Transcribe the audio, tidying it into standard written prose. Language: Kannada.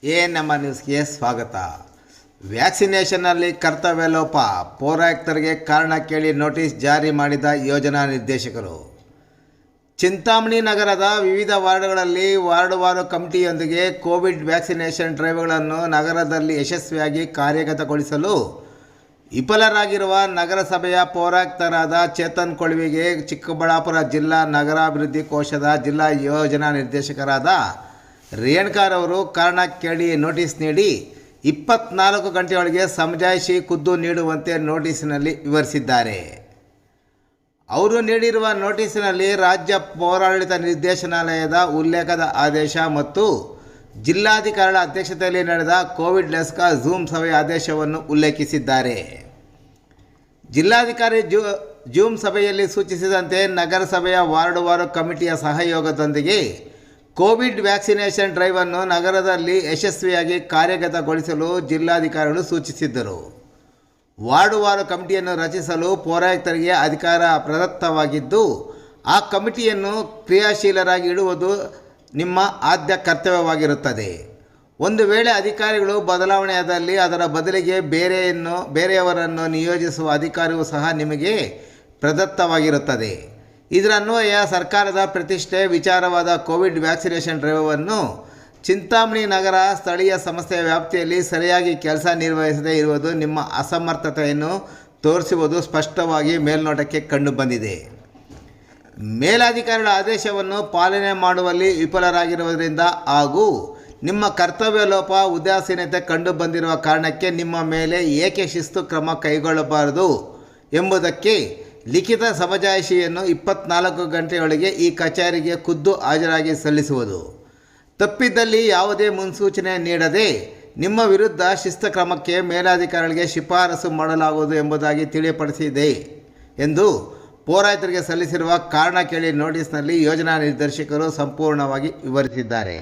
ನಮ್ಮ ನ್ಯೂಸ್ಗೆ ಸ್ವಾಗತ. ವ್ಯಾಕ್ಸಿನೇಷನ್ನಲ್ಲಿ ಕರ್ತವ್ಯ ಲೋಪ, ಪೌರಾಯುಕ್ತರಿಗೆ ಕಾರಣ ಕೇಳಿ ನೋಟಿಸ್ ಜಾರಿ ಮಾಡಿದ ಯೋಜನಾ ನಿರ್ದೇಶಕರು. ಚಿಂತಾಮಣಿ ನಗರದ ವಿವಿಧ ವಾರ್ಡ್ಗಳಲ್ಲಿ ವಾರ್ಡ್ವಾರು ಕಮಿಟಿಯೊಂದಿಗೆ ಕೋವಿಡ್ ವ್ಯಾಕ್ಸಿನೇಷನ್ ಡ್ರೈವ್ಗಳನ್ನು ನಗರದಲ್ಲಿ ಯಶಸ್ವಿಯಾಗಿ ಕಾರ್ಯಗತಗೊಳಿಸಲು ವಿಫಲರಾಗಿರುವ ನಗರಸಭೆಯ ಪೌರಾಯುಕ್ತರಾದ ಚೇತನ್ ಕೊಳವಿಗೆ ಚಿಕ್ಕಬಳ್ಳಾಪುರ ಜಿಲ್ಲಾ ನಗರಾಭಿವೃದ್ಧಿ ಕೋಶದ ಜಿಲ್ಲಾ ಯೋಜನಾ ನಿರ್ದೇಶಕರಾದ ರೇಣುಕಾರವರು ಕಾರಣ ಕೇಳಿ ನೋಟಿಸ್ ನೀಡಿ 24 ಗಂಟೆಯೊಳಗೆ ಸಮಜಾಯಿಷಿ ಖುದ್ದು ನೀಡುವಂತೆ ನೋಟಿಸಿನಲ್ಲಿ ವಿವರಿಸಿದ್ದಾರೆ. ಅವರು ನೀಡಿರುವ ನೋಟಿಸಿನಲ್ಲಿ ರಾಜ್ಯ ಪೌರಾಡಳಿತ ನಿರ್ದೇಶನಾಲಯದ ಉಲ್ಲೇಖದ ಆದೇಶ ಮತ್ತು ಜಿಲ್ಲಾಧಿಕಾರಿಗಳ ಅಧ್ಯಕ್ಷತೆಯಲ್ಲಿ ನಡೆದ ಕೋವಿಡ್ ಡೆಸ್ಕ್ ಝೂಮ್ ಸಭೆಯ ಆದೇಶವನ್ನು ಉಲ್ಲೇಖಿಸಿದ್ದಾರೆ. ಜಿಲ್ಲಾಧಿಕಾರಿ ಝೂಮ್ ಸಭೆಯಲ್ಲಿ ಸೂಚಿಸಿದಂತೆ ನಗರಸಭೆಯ ವಾರ್ಡ್ವಾರು ಕಮಿಟಿಯ ಸಹಯೋಗದೊಂದಿಗೆ ಕೋವಿಡ್ ವ್ಯಾಕ್ಸಿನೇಷನ್ ಡ್ರೈವನ್ನು ನಗರದಲ್ಲಿ ಯಶಸ್ವಿಯಾಗಿ ಕಾರ್ಯಗತಗೊಳಿಸಲು ಜಿಲ್ಲಾಧಿಕಾರಿಗಳು ಸೂಚಿಸಿದ್ದರು. ವಾರ್ಡ್ವಾರು ಕಮಿಟಿಯನ್ನು ರಚಿಸಲು ಪೌರಾಯುಕ್ತರಿಗೆ ಅಧಿಕಾರ ಪ್ರದತ್ತವಾಗಿದ್ದು, ಆ ಕಮಿಟಿಯನ್ನು ಕ್ರಿಯಾಶೀಲರಾಗಿ ಇಡುವುದು ನಿಮ್ಮ ಆದ್ಯ ಕರ್ತವ್ಯವಾಗಿರುತ್ತದೆ. ಒಂದು ವೇಳೆ ಅಧಿಕಾರಿಗಳು ಬದಲಾವಣೆಯಾದಲ್ಲಿ ಅದರ ಬದಲಿಗೆ ಬೇರೆಯವರನ್ನು ನಿಯೋಜಿಸುವ ಅಧಿಕಾರವೂ ಸಹ ನಿಮಗೆ ಪ್ರದತ್ತವಾಗಿರುತ್ತದೆ. ಇದರನ್ವಯ ಸರ್ಕಾರದ ಪ್ರತಿಷ್ಠೆ ವಿಚಾರವಾದ ಕೋವಿಡ್ ವ್ಯಾಕ್ಸಿನೇಷನ್ ಡ್ರೈವನ್ನು ಚಿಂತಾಮಣಿ ನಗರ ಸ್ಥಳೀಯ ಸಂಸ್ಥೆಯ ವ್ಯಾಪ್ತಿಯಲ್ಲಿ ಸರಿಯಾಗಿ ಕೆಲಸ ನಿರ್ವಹಿಸದೇ ಇರುವುದು ನಿಮ್ಮ ಅಸಮರ್ಥತೆಯನ್ನು ತೋರಿಸುವುದು ಸ್ಪಷ್ಟವಾಗಿ ಮೇಲ್ನೋಟಕ್ಕೆ ಕಂಡುಬಂದಿದೆ. ಮೇಲಾಧಿಕಾರಿಗಳ ಆದೇಶವನ್ನು ಪಾಲನೆ ಮಾಡುವಲ್ಲಿ ವಿಫಲರಾಗಿರುವುದರಿಂದ ಹಾಗೂ ನಿಮ್ಮ ಕರ್ತವ್ಯ ಲೋಪ ಉದಾಸೀನತೆ ಕಂಡುಬಂದಿರುವ ಕಾರಣಕ್ಕೆ ನಿಮ್ಮ ಮೇಲೆ ಏಕೆ ಶಿಸ್ತು ಕ್ರಮ ಕೈಗೊಳ್ಳಬಾರದು ಎಂಬುದಕ್ಕೆ ಲಿಖಿತ ಸಮಜಾಯಿಷಿಯನ್ನು 24 ಗಂಟೆಯೊಳಗೆ ಈ ಕಚೇರಿಗೆ ಖುದ್ದು ಹಾಜರಾಗಿ ಸಲ್ಲಿಸುವುದು. ತಪ್ಪಿದ್ದಲ್ಲಿ ಯಾವುದೇ ಮುನ್ಸೂಚನೆ ನೀಡದೆ ನಿಮ್ಮ ವಿರುದ್ಧ ಶಿಸ್ತು ಕ್ರಮಕ್ಕೆ ಮೇಲಾಧಿಕಾರಿಗಳಿಗೆ ಶಿಫಾರಸು ಮಾಡಲಾಗುವುದು ಎಂಬುದಾಗಿ ತಿಳಿಯಪಡಿಸಿದೆ ಎಂದು ಪೌರಾಯುಕ್ತರಿಗೆ ಸಲ್ಲಿಸಿರುವ ಕಾರಣ ಕೇಳಿ ನೋಟಿಸ್ನಲ್ಲಿ ಯೋಜನಾ ನಿರ್ದೇಶಕರು ಸಂಪೂರ್ಣವಾಗಿ ವಿವರಿಸಿದ್ದಾರೆ.